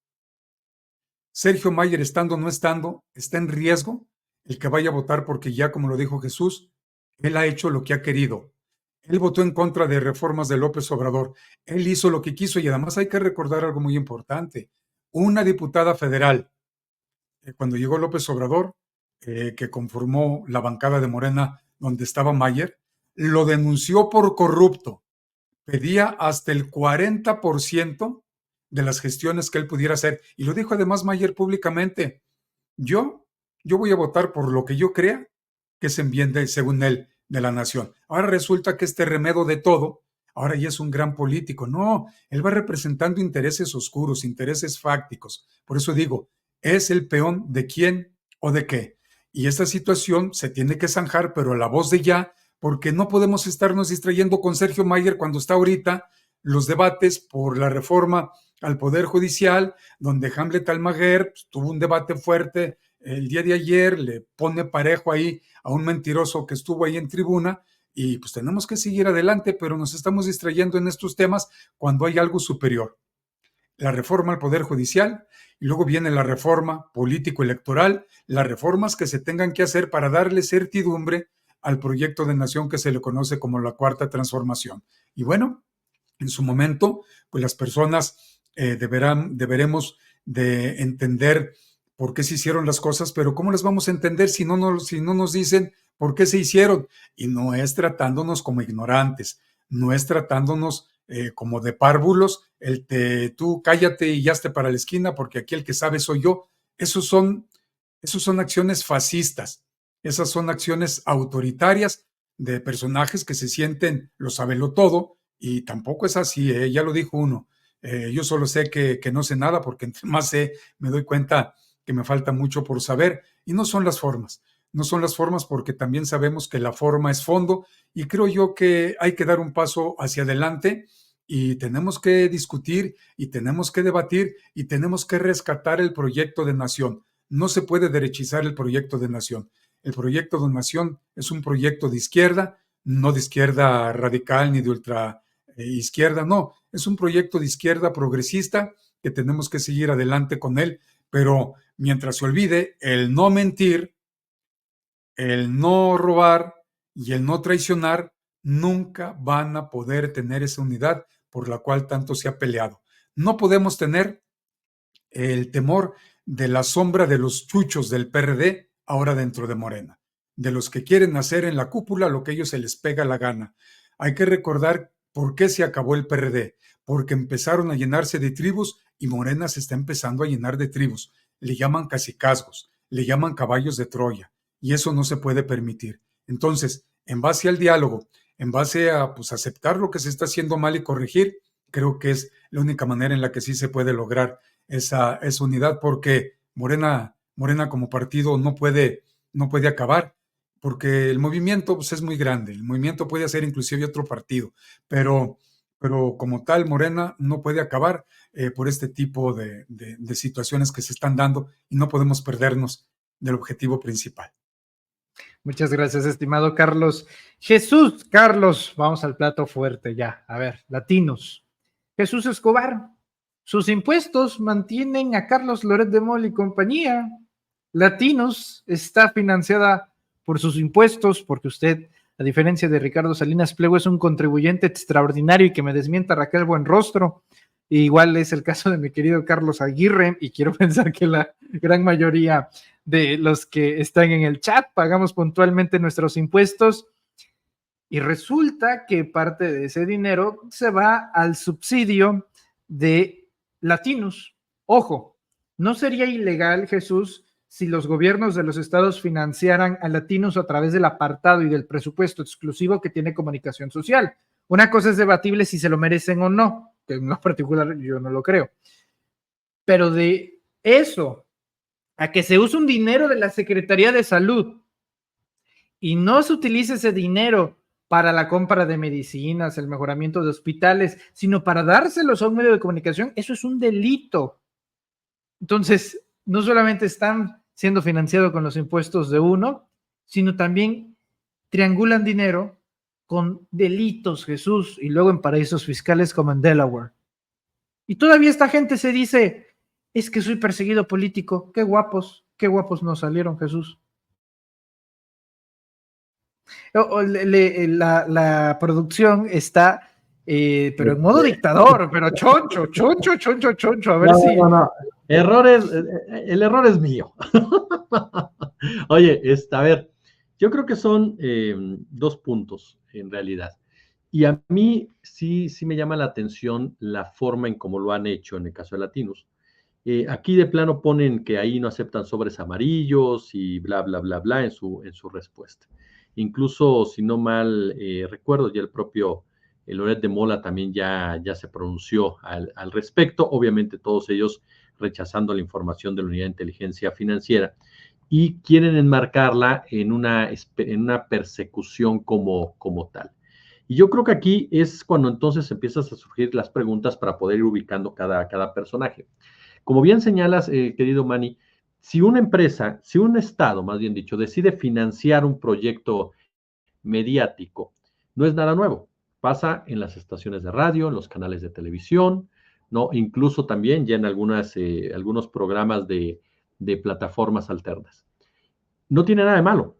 Sergio Mayer, estando o no estando, está en riesgo el que vaya a votar porque ya, como lo dijo Jesús, él ha hecho lo que ha querido. Él votó en contra de reformas de López Obrador. Él hizo lo que quiso y además hay que recordar algo muy importante. Una diputada federal, cuando llegó López Obrador, que conformó la bancada de Morena donde estaba Mayer, lo denunció por corrupto. Pedía hasta el 40% de las gestiones que él pudiera hacer. Y lo dijo además Mayer públicamente. Yo voy a votar por lo que yo crea que es en bien de, según él, de la nación. Ahora resulta que este remedo de todo, ahora ya es un gran político. No, él va representando intereses oscuros, intereses fácticos. Por eso digo, es el peón de quién o de qué. Y esta situación se tiene que zanjar, pero a la voz de ya, porque no podemos estarnos distrayendo con Sergio Mayer cuando está ahorita los debates por la reforma al Poder Judicial, donde Hamlet Almaguer pues, tuvo un debate fuerte el día de ayer, le pone parejo ahí a un mentiroso que estuvo ahí en tribuna, y pues tenemos que seguir adelante, pero nos estamos distrayendo en estos temas cuando hay algo superior. La reforma al Poder Judicial, y luego viene la reforma político-electoral, las reformas que se tengan que hacer para darle certidumbre al proyecto de nación que se le conoce como la Cuarta Transformación. Y bueno, en su momento, pues las personas deberemos de entender por qué se hicieron las cosas, pero ¿cómo las vamos a entender si no nos dicen por qué se hicieron? Y no es tratándonos como ignorantes, no es tratándonos como de párvulos, tú cállate y ya esté para la esquina porque aquí el que sabe soy yo. Esos son acciones fascistas, esas son acciones autoritarias de personajes que se sienten lo sabelo todo, y tampoco es así, ya lo dijo uno. Yo solo sé que no sé nada porque entre más sé, me doy cuenta que me falta mucho por saber, y no son las formas. No son las formas porque también sabemos que la forma es fondo, y creo yo que hay que dar un paso hacia adelante y tenemos que discutir y tenemos que debatir y tenemos que rescatar el proyecto de nación. No se puede derechizar el proyecto de nación. El proyecto de nación es un proyecto de izquierda, no de izquierda radical ni de ultra izquierda, no, es un proyecto de izquierda progresista que tenemos que seguir adelante con él, pero mientras se olvide el no mentir, el no robar y el no traicionar, nunca van a poder tener esa unidad por la cual tanto se ha peleado. No podemos tener el temor de la sombra de los chuchos del PRD ahora dentro de Morena, de los que quieren hacer en la cúpula lo que a ellos se les pega la gana. Hay que recordar por qué se acabó el PRD, porque empezaron a llenarse de tribus y Morena se está empezando a llenar de tribus. Le llaman cacicazgos, le llaman caballos de Troya, y eso no se puede permitir. Entonces, en base al diálogo, en base a pues, aceptar lo que se está haciendo mal y corregir, creo que es la única manera en la que sí se puede lograr esa unidad, porque Morena como partido no puede acabar, porque el movimiento pues, es muy grande, el movimiento puede hacer inclusive otro partido, pero como tal Morena no puede acabar por este tipo de situaciones que se están dando y no podemos perdernos del objetivo principal. Muchas gracias, estimado Carlos. Jesús, Carlos, vamos al plato fuerte ya. A ver, latinos. Jesús Escobar. Sus impuestos mantienen a Carlos Loret de Mola y compañía. Latinos está financiada por sus impuestos, porque usted, a diferencia de Ricardo Salinas Pliego, es un contribuyente extraordinario y que me desmienta Raquel Buenrostro. Igual es el caso de mi querido Carlos Aguirre, y quiero pensar que la gran mayoría de los que están en el chat pagamos puntualmente nuestros impuestos. Y resulta que parte de ese dinero se va al subsidio de Latinos. Ojo, no sería ilegal, Jesús, si los gobiernos de los estados financiaran a Latinos a través del apartado y del presupuesto exclusivo que tiene Comunicación Social. Una cosa es debatible si se lo merecen o no, que en lo particular yo no lo creo. Pero de eso a que se use un dinero de la Secretaría de Salud y no se utilice ese dinero para la compra de medicinas, el mejoramiento de hospitales, sino para dárselos a un medio de comunicación, eso es un delito. Entonces, no solamente están siendo financiados con los impuestos de uno, sino también triangulan dinero con delitos, Jesús, y luego en paraísos fiscales como en Delaware. Y todavía esta gente se dice, es que soy perseguido político. Qué guapos nos salieron, Jesús. La producción está, pero en modo dictador, pero choncho. A ver si. No. Errores, el error es mío. Oye, a ver, yo creo que son 2 puntos en realidad. Y a mí sí me llama la atención la forma en cómo lo han hecho en el caso de Latinos. Aquí de plano ponen que ahí no aceptan sobres amarillos y bla, bla, bla, bla en su respuesta. Incluso, si no mal recuerdo, ya el propio Loret de Mola también ya se pronunció al respecto, obviamente todos ellos rechazando la información de la Unidad de Inteligencia Financiera y quieren enmarcarla en una persecución como tal. Y yo creo que aquí es cuando entonces empiezas a surgir las preguntas para poder ir ubicando cada personaje. Como bien señalas, querido Manny, si una empresa, si un Estado, más bien dicho, decide financiar un proyecto mediático, no es nada nuevo. Pasa en las estaciones de radio, en los canales de televisión, ¿no? Incluso también ya en algunos programas de plataformas alternas. No tiene nada de malo,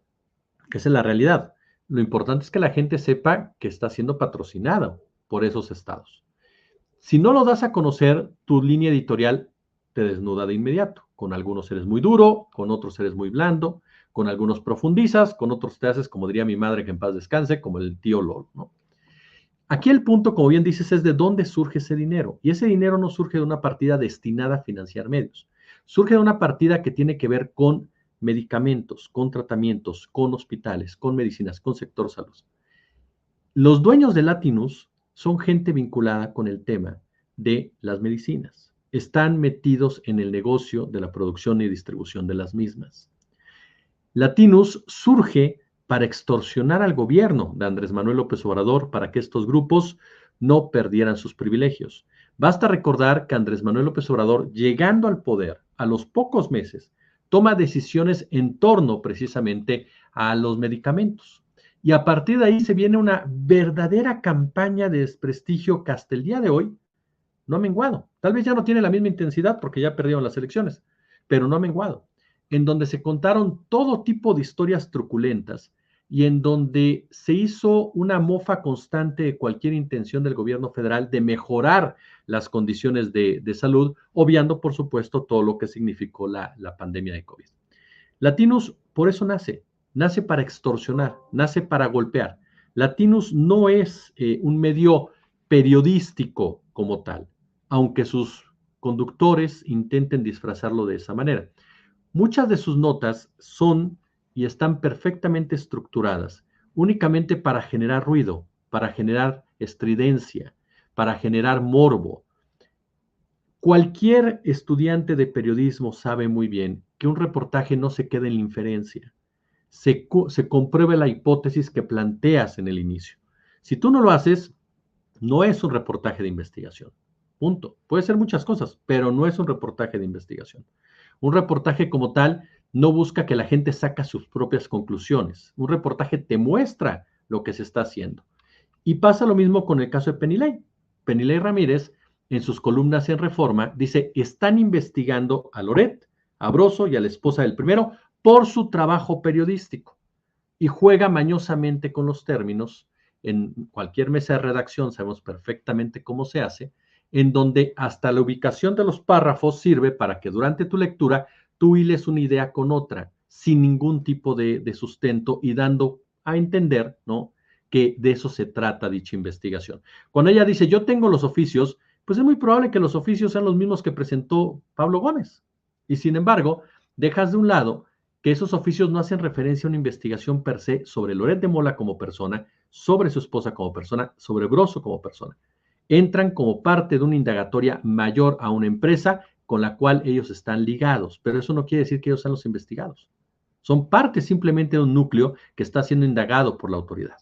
que esa es la realidad. Lo importante es que la gente sepa que está siendo patrocinada por esos estados. Si no lo das a conocer, tu línea editorial te desnuda de inmediato. Con algunos eres muy duro, con otros eres muy blando, con algunos profundizas, con otros te haces, como diría mi madre, que en paz descanse, como el tío Lolo, ¿no? Aquí el punto, como bien dices, es de dónde surge ese dinero. Y ese dinero no surge de una partida destinada a financiar medios. Surge de una partida que tiene que ver con medicamentos, con tratamientos, con hospitales, con medicinas, con sector salud. Los dueños de Latinus son gente vinculada con el tema de las medicinas. Están metidos en el negocio de la producción y distribución de las mismas. Latinus surge para extorsionar al gobierno de Andrés Manuel López Obrador para que estos grupos no perdieran sus privilegios. Basta recordar que Andrés Manuel López Obrador, llegando al poder a los pocos meses, toma decisiones en torno precisamente a los medicamentos. Y a partir de ahí se viene una verdadera campaña de desprestigio que hasta el día de hoy no ha menguado. Tal vez ya no tiene la misma intensidad porque ya perdieron las elecciones, pero no ha menguado. En donde se contaron todo tipo de historias truculentas y en donde se hizo una mofa constante de cualquier intención del gobierno federal de mejorar las condiciones de salud, obviando, por supuesto, todo lo que significó la pandemia de COVID. Latinus por eso nace para extorsionar, nace para golpear. Latinus no es un medio periodístico como tal, aunque sus conductores intenten disfrazarlo de esa manera. Muchas de sus notas son y están perfectamente estructuradas únicamente para generar ruido, para generar estridencia, para generar morbo. Cualquier estudiante de periodismo sabe muy bien que un reportaje no se queda en la inferencia. Se compruebe la hipótesis que planteas en el inicio. Si tú no lo haces, no es un reportaje de investigación. Punto. Puede ser muchas cosas, pero no es un reportaje de investigación. Un reportaje como tal no busca que la gente saque sus propias conclusiones. Un reportaje te muestra lo que se está haciendo. Y pasa lo mismo con el caso de Penilei. Penilei Ramírez en sus columnas en Reforma, dice, están investigando a Loret, a Broso y a la esposa del primero por su trabajo periodístico. Y juega mañosamente con los términos. En cualquier mesa de redacción sabemos perfectamente cómo se hace, en donde hasta la ubicación de los párrafos sirve para que durante tu lectura tú hiles una idea con otra, sin ningún tipo de sustento y dando a entender, ¿no?, que de eso se trata dicha investigación. Cuando ella dice, yo tengo los oficios, pues es muy probable que los oficios sean los mismos que presentó Pablo Gómez. Y sin embargo, dejas de un lado que esos oficios no hacen referencia a una investigación per se sobre Loret de Mola como persona, sobre su esposa como persona, sobre Broso como persona. Entran como parte de una indagatoria mayor a una empresa con la cual ellos están ligados, pero eso no quiere decir que ellos sean los investigados. Son parte simplemente de un núcleo que está siendo indagado por la autoridad.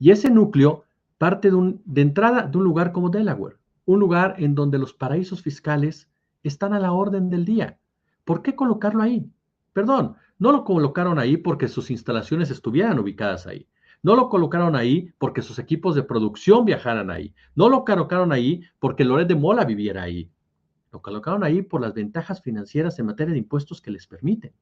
Y ese núcleo parte de entrada de un lugar como Delaware, un lugar en donde los paraísos fiscales están a la orden del día. ¿Por qué colocarlo ahí? Perdón, no lo colocaron ahí porque sus instalaciones estuvieran ubicadas ahí. No lo colocaron ahí porque sus equipos de producción viajaran ahí. No lo colocaron ahí porque Loret de Mola viviera ahí. Lo colocaron ahí por las ventajas financieras en materia de impuestos que les permiten.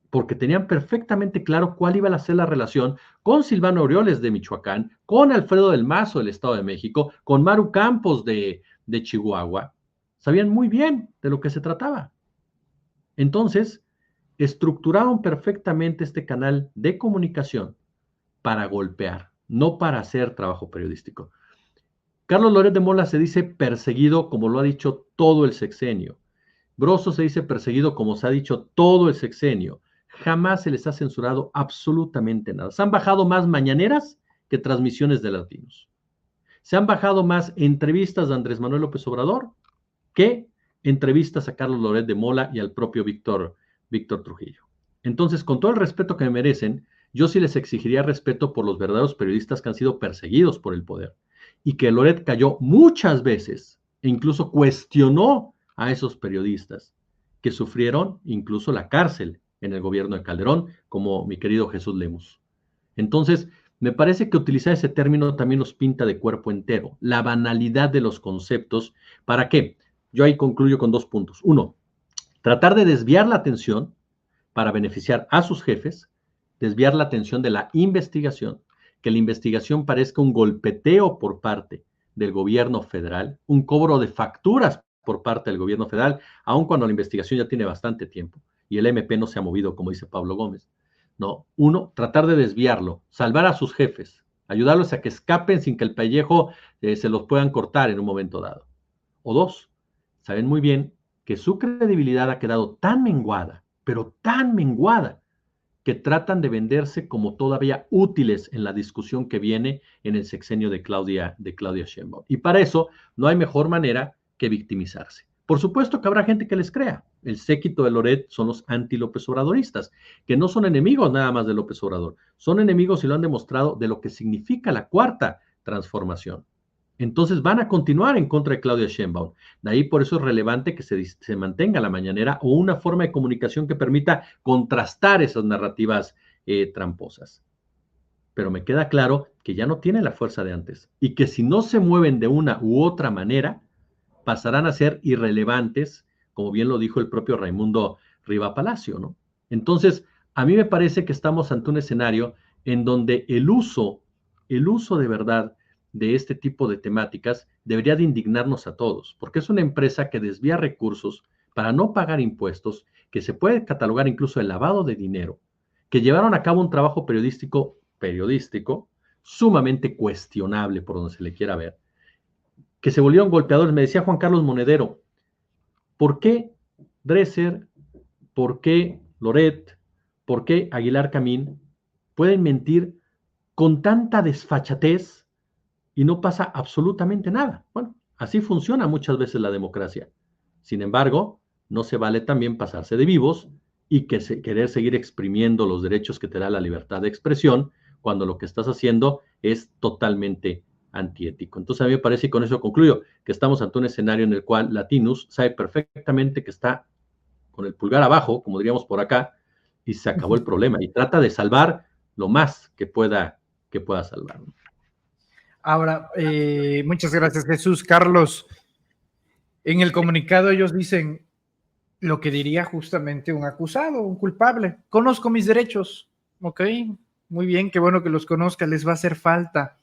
Porque tenían perfectamente claro cuál iba a ser la relación con Silvano Aureoles de Michoacán, con Alfredo del Mazo del Estado de México, con Maru Campos de Chihuahua. Sabían muy bien de lo que se trataba. Entonces, estructuraron perfectamente este canal de comunicación para golpear, no para hacer trabajo periodístico. Carlos Loret de Mola se dice perseguido, como lo ha dicho todo el sexenio. Broso se dice perseguido, como se ha dicho todo el sexenio. Jamás se les ha censurado absolutamente nada. Se han bajado más mañaneras que transmisiones de latinos. Se han bajado más entrevistas de Andrés Manuel López Obrador que entrevistas a Carlos Loret de Mola y al propio Víctor Trujillo. Entonces, con todo el respeto que me merecen, yo sí les exigiría respeto por los verdaderos periodistas que han sido perseguidos por el poder y que Loret cayó muchas veces e incluso cuestionó a esos periodistas que sufrieron incluso la cárcel en el gobierno de Calderón, como mi querido Jesús Lemus. Entonces, me parece que utilizar ese término también nos pinta de cuerpo entero, la banalidad de los conceptos. ¿Para qué? Yo ahí concluyo con 2 puntos. 1, tratar de desviar la atención para beneficiar a sus jefes, desviar la atención de la investigación, que la investigación parezca un golpeteo por parte del gobierno federal, un cobro de facturas por parte del gobierno federal, aun cuando la investigación ya tiene bastante tiempo y el MP no se ha movido, como dice Pablo Gómez. No, 1, tratar de desviarlo, salvar a sus jefes, ayudarlos a que escapen sin que el pellejo se los puedan cortar en un momento dado. O 2, saben muy bien que su credibilidad ha quedado tan menguada, pero tan menguada, que tratan de venderse como todavía útiles en la discusión que viene en el sexenio de Claudia Sheinbaum. Y para eso no hay mejor manera que victimizarse. Por supuesto que habrá gente que les crea. El séquito de Loret son los anti-López Obradoristas, que no son enemigos nada más de López Obrador, son enemigos y lo han demostrado de lo que significa la cuarta transformación. Entonces van a continuar en contra de Claudia Sheinbaum. De ahí por eso es relevante que se mantenga la mañanera o una forma de comunicación que permita contrastar esas narrativas tramposas. Pero me queda claro que ya no tiene la fuerza de antes y que si no se mueven de una u otra manera, pasarán a ser irrelevantes, como bien lo dijo el propio Raimundo Riva Palacio, ¿no? Entonces, a mí me parece que estamos ante un escenario en donde el uso de verdad de este tipo de temáticas debería de indignarnos a todos, porque es una empresa que desvía recursos para no pagar impuestos, que se puede catalogar incluso el lavado de dinero, que llevaron a cabo un trabajo periodístico sumamente cuestionable por donde se le quiera ver, que se volvieron golpeadores. Me decía Juan Carlos Monedero, ¿por qué Dresser, por qué Loret, por qué Aguilar Camín pueden mentir con tanta desfachatez y no pasa absolutamente nada? Bueno, así funciona muchas veces la democracia. Sin embargo, no se vale también pasarse de vivos y querer seguir exprimiendo los derechos que te da la libertad de expresión cuando lo que estás haciendo es totalmente antiético. Entonces a mí me parece, y con eso concluyo, que estamos ante un escenario en el cual Latinus sabe perfectamente que está con el pulgar abajo, como diríamos por acá, y se acabó el problema, y trata de salvar lo más que pueda salvar. Ahora, muchas gracias, Jesús. Carlos, en el comunicado ellos dicen lo que diría justamente un acusado, un culpable. Conozco mis derechos, ¿ok? Muy bien, qué bueno que los conozca, les va a hacer falta.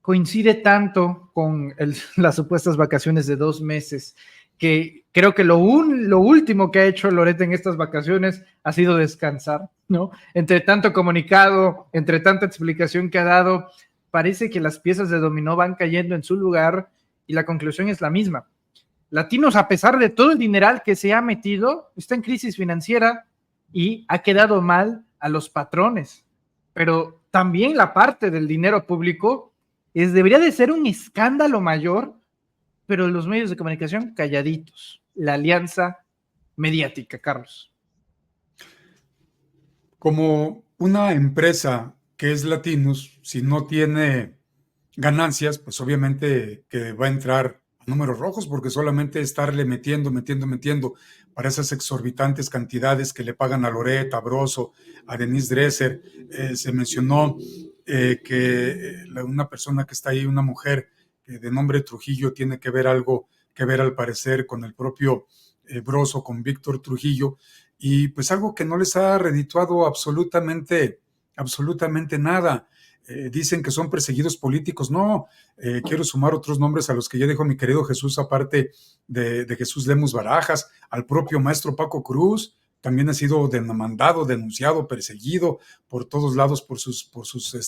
Coincide tanto con las supuestas vacaciones de 2 meses que creo que lo último que ha hecho Loret en estas vacaciones ha sido descansar, ¿no? Entre tanto comunicado, entre tanta explicación que ha dado, parece que las piezas de dominó van cayendo en su lugar y la conclusión es la misma. Latinos, a pesar de todo el dineral que se ha metido, está en crisis financiera y ha quedado mal a los patrones. Pero también la parte del dinero público debería de ser un escándalo mayor, pero los medios de comunicación calladitos. La alianza mediática, Carlos. Como una empresa que es Latinus, si no tiene ganancias, pues obviamente que va a entrar a números rojos, porque solamente estarle metiendo para esas exorbitantes cantidades que le pagan a Loret, a Broso, a Denise Dresser. Se mencionó que una persona que está ahí, una mujer de nombre Trujillo, tiene que ver algo que ver al parecer con el propio Broso, con Víctor Trujillo, y pues algo que no les ha redituado absolutamente nada. Dicen que son perseguidos políticos. No, quiero sumar otros nombres a los que ya dijo mi querido Jesús, aparte de Jesús Lemus Barajas, al propio maestro Paco Cruz, también ha sido demandado, denunciado, perseguido por todos lados por sus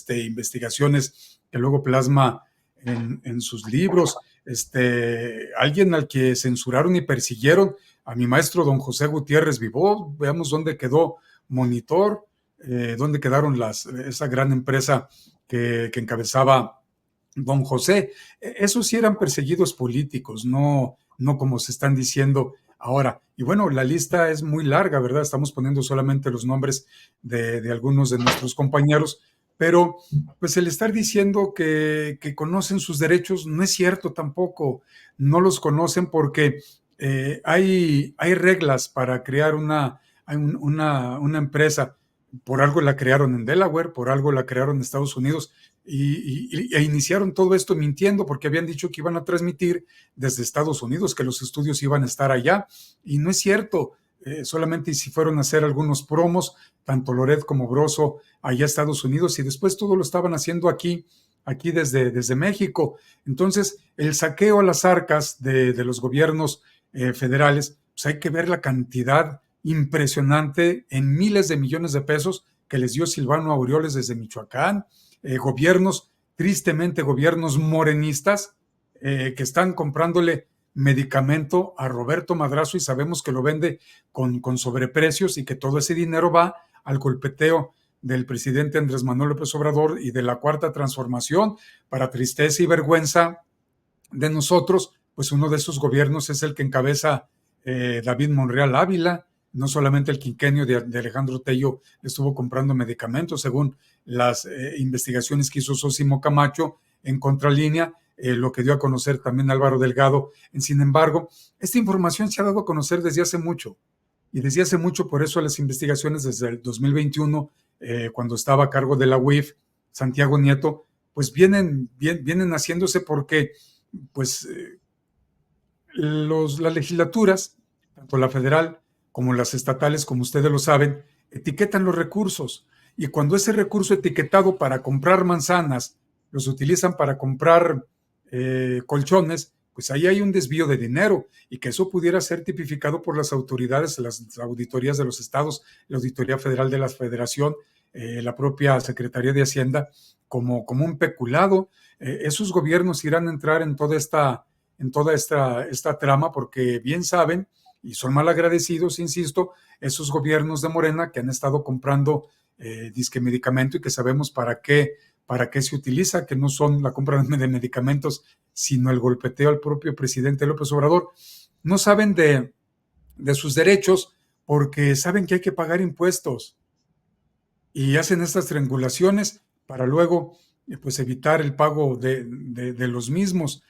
investigaciones que luego plasma en sus libros. Alguien al que censuraron y persiguieron, a mi maestro don José Gutiérrez Vivó. Veamos dónde quedó Monitor, dónde quedaron esa gran empresa que encabezaba don José. Esos sí eran perseguidos políticos, no como se están diciendo ahora. Y bueno, la lista es muy larga, ¿verdad? Estamos poniendo solamente los nombres de algunos de nuestros compañeros, pero pues el estar diciendo que conocen sus derechos no es cierto tampoco. No los conocen porque hay reglas para crear una empresa. Por algo la crearon en Delaware, por algo la crearon en Estados Unidos, e iniciaron todo esto mintiendo porque habían dicho que iban a transmitir desde Estados Unidos, que los estudios iban a estar allá, y no es cierto. Solamente si fueron a hacer algunos promos, tanto Loret como Broso, allá a Estados Unidos, y después todo lo estaban haciendo aquí desde México. Entonces, el saqueo a las arcas de los gobiernos federales, pues hay que ver la cantidad impresionante en miles de millones de pesos que les dio Silvano Aureoles desde Michoacán, gobiernos, tristemente gobiernos morenistas, que están comprándole medicamento a Roberto Madrazo y sabemos que lo vende con sobreprecios y que todo ese dinero va al golpeteo del presidente Andrés Manuel López Obrador y de la Cuarta Transformación. Para tristeza y vergüenza de nosotros, pues uno de esos gobiernos es el que encabeza David Monreal Ávila. No solamente el quinquenio de Alejandro Tello estuvo comprando medicamentos, según las investigaciones que hizo Sósimo Camacho en Contralínea, lo que dio a conocer también Álvaro Delgado. Sin embargo, esta información se ha dado a conocer desde hace mucho, y desde hace mucho, por eso las investigaciones desde el 2021, cuando estaba a cargo de la UIF, Santiago Nieto, pues vienen haciéndose porque pues las legislaturas, tanto la federal como las estatales, como ustedes lo saben, etiquetan los recursos, y cuando ese recurso etiquetado para comprar manzanas los utilizan para comprar colchones, pues ahí hay un desvío de dinero, y que eso pudiera ser tipificado por las autoridades, las auditorías de los estados, la Auditoría Federal de la Federación, la propia Secretaría de Hacienda, como un peculado. Esos gobiernos irán a entrar en toda esta trama, porque bien saben, y son mal agradecidos, insisto, esos gobiernos de Morena que han estado comprando disque medicamento, y que sabemos para qué se utiliza, que no son la compra de medicamentos, sino el golpeteo al propio presidente López Obrador. No saben de sus derechos porque saben que hay que pagar impuestos, y hacen estas triangulaciones para luego pues evitar el pago de los mismos.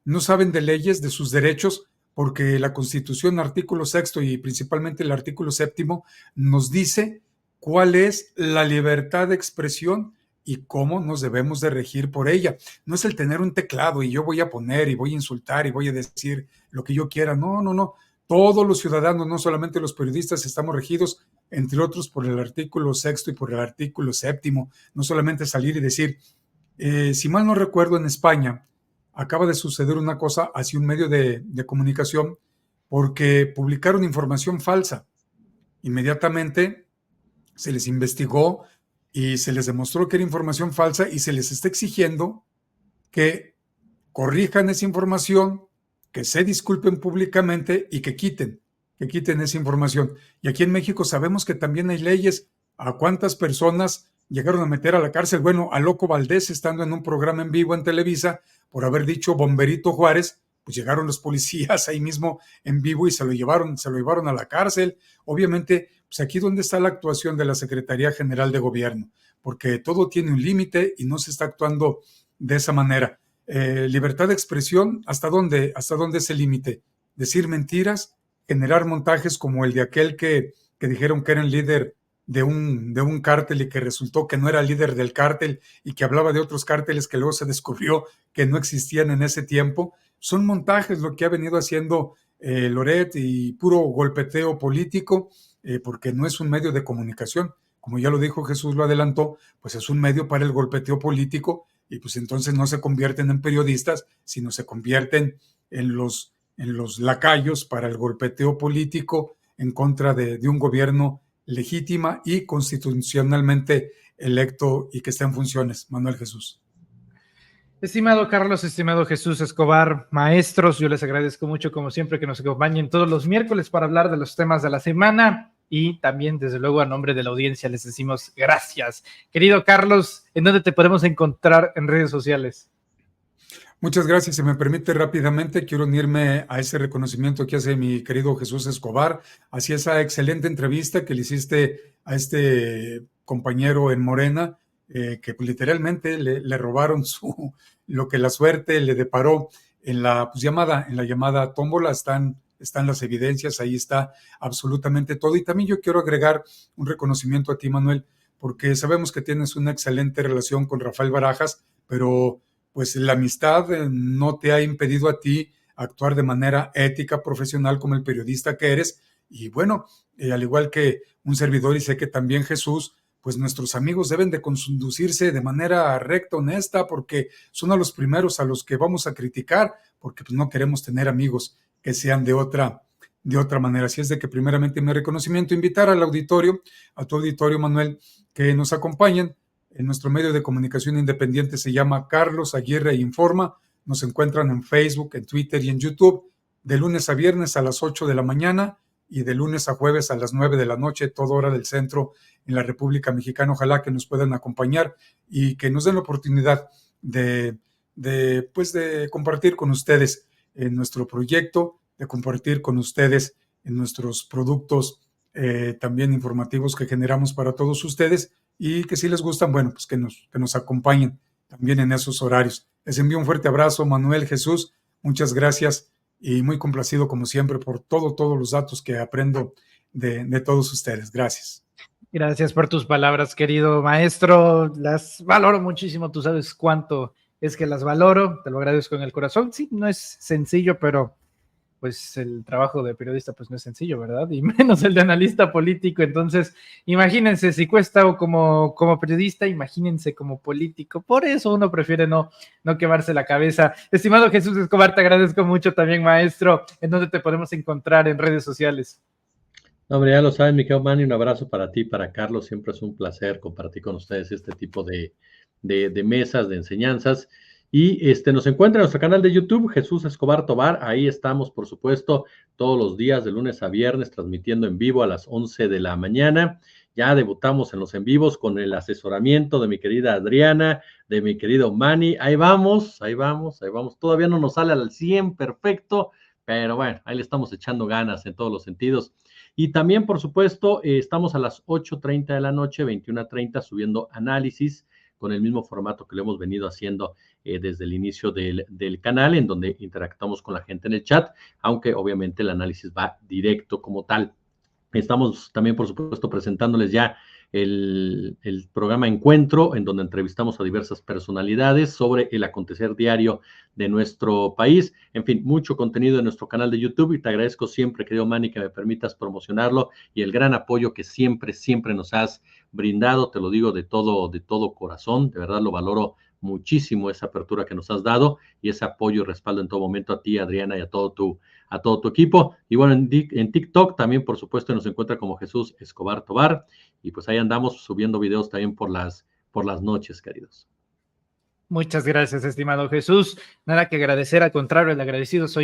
No saben de leyes, de sus derechos, porque la Constitución, artículo 6 y principalmente el artículo 7, nos dice cuál es la libertad de expresión y cómo nos debemos de regir por ella. No es el tener un teclado y yo voy a poner y voy a insultar y voy a decir lo que yo quiera. No, no, no. Todos los ciudadanos, no solamente los periodistas, estamos regidos, entre otros, por el artículo 6º y por el artículo 7º. No solamente salir y decir, si mal no recuerdo, en España acaba de suceder una cosa hacia un medio de comunicación porque publicaron información falsa. Inmediatamente se les investigó y se les demostró que era información falsa y se les está exigiendo que corrijan esa información, que se disculpen públicamente y que quiten esa información. Y aquí en México sabemos que también hay leyes. ¿A cuántas personas llegaron a meter a la cárcel? Bueno, a Loco Valdés, estando en un programa en vivo en Televisa, por haber dicho Bomberito Juárez, pues llegaron los policías ahí mismo en vivo y se lo llevaron a la cárcel. Obviamente, pues aquí donde está la actuación de la Secretaría General de Gobierno, porque todo tiene un límite y no se está actuando de esa manera. Libertad de expresión, ¿hasta dónde es el límite? Decir mentiras, generar montajes como el de aquel que dijeron que era el líder de un cártel y que resultó que no era líder del cártel y que hablaba de otros cárteles que luego se descubrió que no existían en ese tiempo. Son montajes lo que ha venido haciendo Loret y puro golpeteo político, porque no es un medio de comunicación. Como ya lo dijo Jesús, lo adelantó, pues es un medio para el golpeteo político y pues entonces no se convierten en periodistas, sino se convierten en los lacayos para el golpeteo político en contra de un gobierno legítima y constitucionalmente electo y que está en funciones. Manuel Jesús. Estimado Carlos, estimado Jesús Escobar, maestros, yo les agradezco mucho, como siempre, que nos acompañen todos los miércoles para hablar de los temas de la semana y también, desde luego, a nombre de la audiencia les decimos gracias. Querido Carlos, ¿en dónde te podemos encontrar en redes sociales? Muchas gracias. Si me permite rápidamente, quiero unirme a ese reconocimiento que hace mi querido Jesús Escobar, hacia esa excelente entrevista que le hiciste a este compañero en Morena, que literalmente le robaron lo que la suerte le deparó en la llamada tómbola. Están las evidencias, ahí está absolutamente todo. Y también yo quiero agregar un reconocimiento a ti, Manuel, porque sabemos que tienes una excelente relación con Rafael Barajas, pero pues la amistad no te ha impedido a ti actuar de manera ética, profesional, como el periodista que eres. Y bueno, al igual que un servidor, y sé que también Jesús, pues nuestros amigos deben de conducirse de manera recta, honesta, porque son a los primeros a los que vamos a criticar, porque pues no queremos tener amigos que sean de otra manera. Así es de que primeramente mi reconocimiento, invitar al auditorio, a tu auditorio, Manuel, que nos acompañen. En nuestro medio de comunicación independiente se llama Carlos Aguirre Informa. Nos encuentran en Facebook, en Twitter y en YouTube, de lunes a viernes a las 8 de la mañana y de lunes a jueves a las 9 de la noche, toda hora del centro en la República Mexicana. Ojalá que nos puedan acompañar y que nos den la oportunidad de compartir con ustedes en nuestro proyecto, de compartir con ustedes en nuestros productos también informativos que generamos para todos ustedes, y que si les gustan, bueno, pues que nos acompañen también en esos horarios. Les envío un fuerte abrazo, Manuel, Jesús, muchas gracias y muy complacido como siempre por todos los datos que aprendo de todos ustedes. Gracias. Gracias por tus palabras, querido maestro. Las valoro muchísimo, tú sabes cuánto es que las valoro, te lo agradezco en el corazón. Sí, no es sencillo, pero pues el trabajo de periodista pues no es sencillo, ¿verdad? Y menos el de analista político. Entonces, imagínense si cuesta como periodista, imagínense como político. Por eso uno prefiere no quemarse la cabeza. Estimado Jesús Escobar, te agradezco mucho también, maestro. ¿En dónde te podemos encontrar en redes sociales? No, hombre, ya lo saben, mi querido Manny, un abrazo para ti, para Carlos. Siempre es un placer compartir con ustedes este tipo de mesas, de enseñanzas. Y nos encuentra en nuestro canal de YouTube, Jesús Escobar Tobar. Ahí estamos, por supuesto, todos los días de lunes a viernes, transmitiendo en vivo a las 11 de la mañana. Ya debutamos en los en vivos con el asesoramiento de mi querida Adriana, de mi querido Manny. Ahí vamos. Todavía no nos sale al 100 perfecto, pero bueno, ahí le estamos echando ganas en todos los sentidos. Y también, por supuesto, estamos a las 8:30 de la noche, 21:30, subiendo análisis con el mismo formato que lo hemos venido haciendo desde el inicio del canal, en donde interactuamos con la gente en el chat, aunque obviamente el análisis va directo como tal. Estamos también, por supuesto, presentándoles ya el programa Encuentro, en donde entrevistamos a diversas personalidades sobre el acontecer diario de nuestro país. En fin, mucho contenido en nuestro canal de YouTube y te agradezco siempre, querido Manny, que me permitas promocionarlo y el gran apoyo que siempre nos has brindado. Te lo digo de todo corazón, de verdad lo valoro muchísimo esa apertura que nos has dado y ese apoyo y respaldo en todo momento a ti, Adriana, y a todo tu equipo. Y bueno, en TikTok también, por supuesto, nos encuentra como Jesús Escobar Tobar, y pues ahí andamos subiendo videos también por las noches, queridos. Muchas gracias, estimado Jesús. Nada que agradecer, al contrario, el agradecido soy